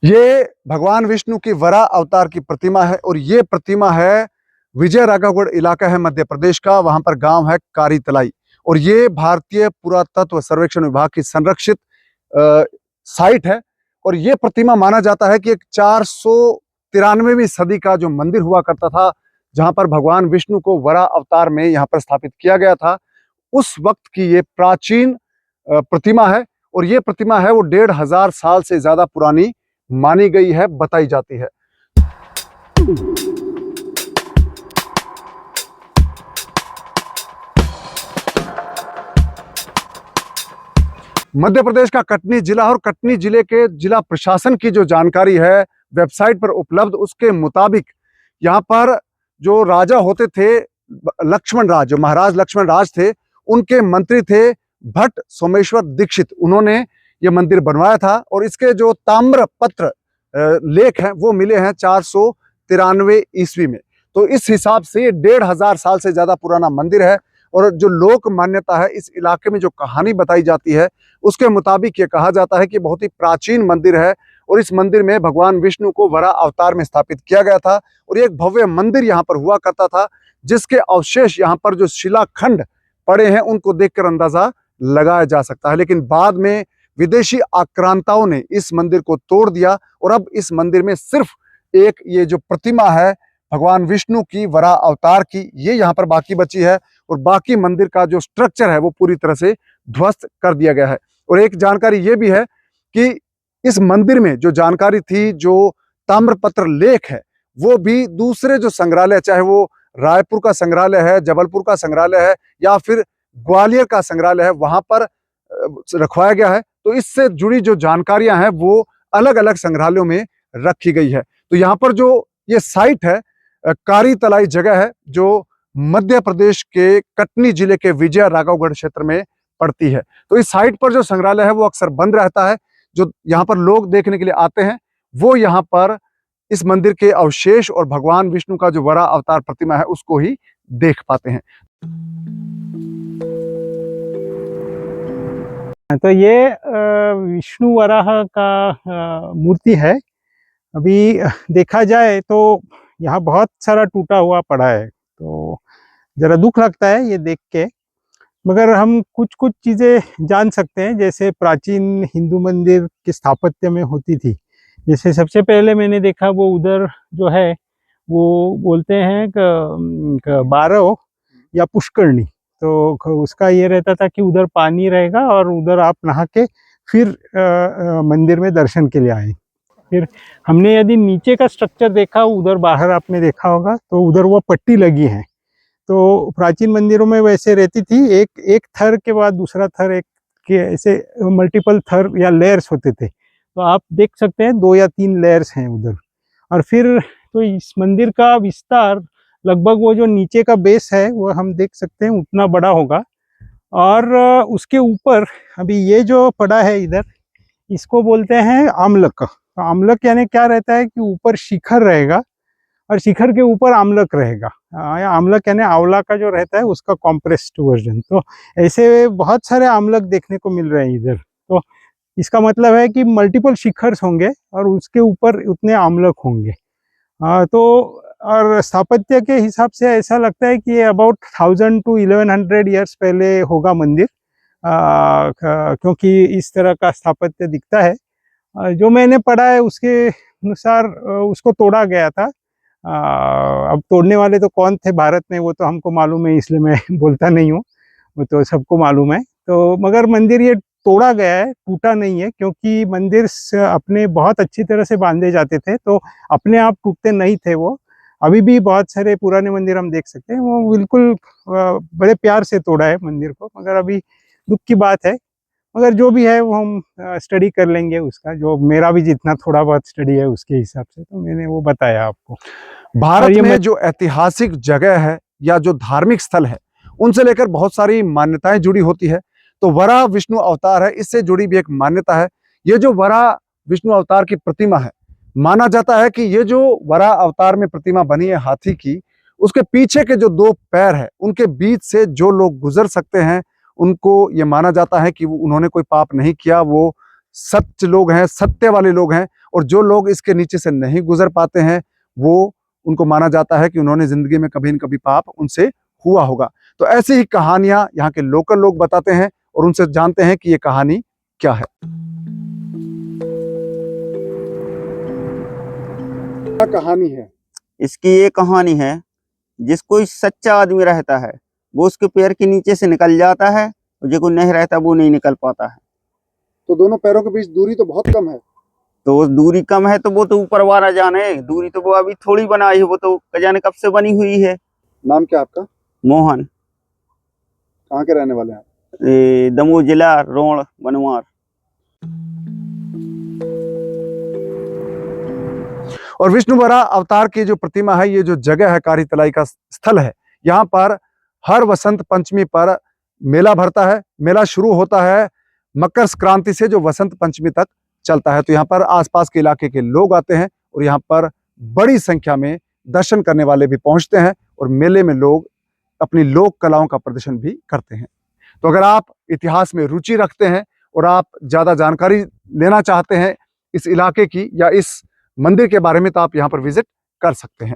ये भगवान विष्णु की वराह अवतार की प्रतिमा है और ये प्रतिमा है विजय राघवगढ़ इलाका है मध्य प्रदेश का। वहां पर गांव है कारी तलाई और ये भारतीय पुरातत्व सर्वेक्षण विभाग की संरक्षित साइट है। और ये प्रतिमा माना जाता है कि एक 493वीं सदी का जो मंदिर हुआ करता था, जहां पर भगवान विष्णु को वराह अवतार में यहाँ पर स्थापित किया गया था, उस वक्त की ये प्राचीन प्रतिमा है। और ये प्रतिमा है वो 1500 साल से ज्यादा पुरानी मानी गई है, बताई जाती है। मध्य प्रदेश का कटनी जिला और कटनी जिले के जिला प्रशासन की जो जानकारी है वेबसाइट पर उपलब्ध, उसके मुताबिक यहाँ पर जो राजा होते थे लक्ष्मण राज, जो महाराज लक्ष्मण राज थे, उनके मंत्री थे भट्ट सोमेश्वर दीक्षित। उन्होंने ये मंदिर बनवाया था और इसके जो ताम्र पत्र लेख हैं वो मिले हैं 493 ईस्वी में। तो इस हिसाब से 1500 साल से ज्यादा पुराना मंदिर है। और जो लोक मान्यता है, इस इलाके में जो कहानी बताई जाती है, उसके मुताबिक ये कहा जाता है कि बहुत ही प्राचीन मंदिर है और इस मंदिर में भगवान विष्णु को वराह अवतार में स्थापित किया गया था। और एक भव्य मंदिर यहाँ पर हुआ करता था, जिसके अवशेष यहाँ पर जो शिलाखंड पड़े हैं उनको देखकर अंदाजा लगाया जा सकता है। लेकिन बाद में विदेशी आक्रांताओं ने इस मंदिर को तोड़ दिया और अब इस मंदिर में सिर्फ एक ये जो प्रतिमा है भगवान विष्णु की वराह अवतार की, ये यहाँ पर बाकी बची है। और बाकी मंदिर का जो स्ट्रक्चर है वो पूरी तरह से ध्वस्त कर दिया गया है। और एक जानकारी ये भी है कि इस मंदिर में जो जानकारी थी, जो ताम्रपत्र लेख है, वो भी दूसरे जो संग्रहालय, चाहे वो रायपुर का संग्रहालय है, जबलपुर का संग्रहालय है या फिर ग्वालियर का संग्रहालय है, वहां पर रखवाया गया है। तो इससे जुड़ी जो जानकारियां हैं वो अलग अलग संग्रहालयों में रखी गई है। तो यहाँ पर जो ये साइट है कारी तलाई जगह है, जो मध्य प्रदेश के कटनी जिले के विजय राघवगढ़ क्षेत्र में पड़ती है। तो इस साइट पर जो संग्रहालय है वो अक्सर बंद रहता है। जो यहाँ पर लोग देखने के लिए आते हैं वो यहाँ पर इस मंदिर के अवशेष और भगवान विष्णु का जो वराह अवतार प्रतिमा है उसको ही देख पाते हैं। तो ये विष्णु वराह का मूर्ति है। अभी देखा जाए तो यहाँ बहुत सारा टूटा हुआ पड़ा है, तो जरा दुख लगता है ये देख के। मगर हम कुछ कुछ चीज़ें जान सकते हैं, जैसे प्राचीन हिंदू मंदिर की स्थापत्य में होती थी। जैसे सबसे पहले मैंने देखा वो उधर जो है वो बोलते हैं बारव या पुष्करणी। तो उसका ये रहता था कि उधर पानी रहेगा और उधर आप नहा के फिर मंदिर में दर्शन के लिए आए। फिर हमने यदि नीचे का स्ट्रक्चर देखा, उधर बाहर आपने देखा होगा, तो उधर वो पट्टी लगी है। तो प्राचीन मंदिरों में वैसे रहती थी, एक थर के बाद दूसरा थर, एक के ऐसे मल्टीपल थर या लेयर्स होते थे। तो आप देख सकते हैं 2 या 3 लेयर्स हैं उधर। और फिर तो इस मंदिर का विस्तार लगभग वो जो नीचे का बेस है वो हम देख सकते हैं उतना बड़ा होगा। और उसके ऊपर अभी ये जो पड़ा है इधर, इसको बोलते हैं आमलक। तो आमलक यानी क्या रहता है कि ऊपर शिखर रहेगा और शिखर के ऊपर आमलक रहेगा। आमलक यानी आंवला का जो रहता है उसका कॉम्प्रेस्ड वर्जन। तो ऐसे बहुत सारे आमलक देखने को मिल रहे हैं इधर। तो इसका मतलब है कि मल्टीपल शिखर्स होंगे और उसके ऊपर उतने आमलक होंगे। तो और स्थापत्य के हिसाब से ऐसा लगता है कि ये अबाउट 1000 to 1100 ईयर्स पहले होगा मंदिर, क्योंकि इस तरह का स्थापत्य दिखता है। जो मैंने पढ़ा है उसके अनुसार उसको तोड़ा गया था। अब तोड़ने वाले तो कौन थे भारत में वो तो हमको मालूम है, इसलिए मैं बोलता नहीं हूँ, वो तो सबको मालूम है। तो मगर मंदिर ये तोड़ा गया है, टूटा नहीं है, क्योंकि मंदिर अपने बहुत अच्छी तरह से बांधे जाते थे, तो अपने आप टूटते नहीं थे वो। अभी भी बहुत सारे पुराने मंदिर हम देख सकते हैं, वो बिल्कुल बड़े प्यार से तोड़ा है मंदिर को। मगर अभी दुख की बात है, मगर जो भी है वो हम स्टडी कर लेंगे उसका, जो मेरा भी जितना थोड़ा बहुत स्टडी है उसके हिसाब से, तो मैंने वो बताया आपको। भारत में जो ऐतिहासिक जगह है या जो धार्मिक स्थल है, उनसे लेकर बहुत सारी मान्यताएं जुड़ी होती है। तो वराह विष्णु अवतार है, इससे जुड़ी भी एक मान्यता है। ये जो वराह विष्णु अवतार की प्रतिमा है, माना जाता है कि ये जो वराह अवतार में प्रतिमा बनी है हाथी की, उसके पीछे के जो 2 पैर है उनके बीच से जो लोग गुजर सकते हैं, उनको ये माना जाता है कि उन्होंने कोई पाप नहीं किया, वो सच्चे लोग हैं, सत्य वाले लोग हैं, और जो लोग इसके नीचे से नहीं गुजर पाते हैं वो उनको माना जाता है कि उन्होंने जिंदगी में कभी न कभी पाप उनसे हुआ होगा। तो ऐसी ही कहानियां यहाँ के लोकल लोग बताते हैं और उनसे जानते हैं कि ये कहानी क्या है। क्या कहानी है? इसकी ये कहानी है, जिस कोई सच्चा आदमी रहता है वो उसके पैर के नीचे से निकल जाता है, और जो कोई नहीं रहता वो नहीं निकल पाता है। तो दोनों पैरों के बीच दूरी तो बहुत कम है। तो दूरी कम है तो वो तो ऊपर वाला जाने, दूरी तो वो अभी थोड़ी बनाई है, वो तो जाने कब से बनी हुई है। नाम क्या आपका? मोहन। कहाँ के रहने वाले हैं? दमोह जिला, रोड़, बनवार। और विष्णु वरा अवतार की जो प्रतिमा है, ये जो जगह है कारी तलाई का स्थल है, यहाँ पर हर वसंत पंचमी पर मेला भरता है। मेला शुरू होता है मकर संक्रांति से, जो वसंत पंचमी तक चलता है। तो यहाँ पर आसपास के इलाके के लोग आते हैं और यहाँ पर बड़ी संख्या में दर्शन करने वाले भी पहुंचते हैं, और मेले में लोग अपनी लोक कलाओं का प्रदर्शन भी करते हैं। तो अगर आप इतिहास में रुचि रखते हैं और आप ज़्यादा जानकारी लेना चाहते हैं इस इलाके की या इस मंदिर के बारे में, तो आप यहाँ पर विजिट कर सकते हैं।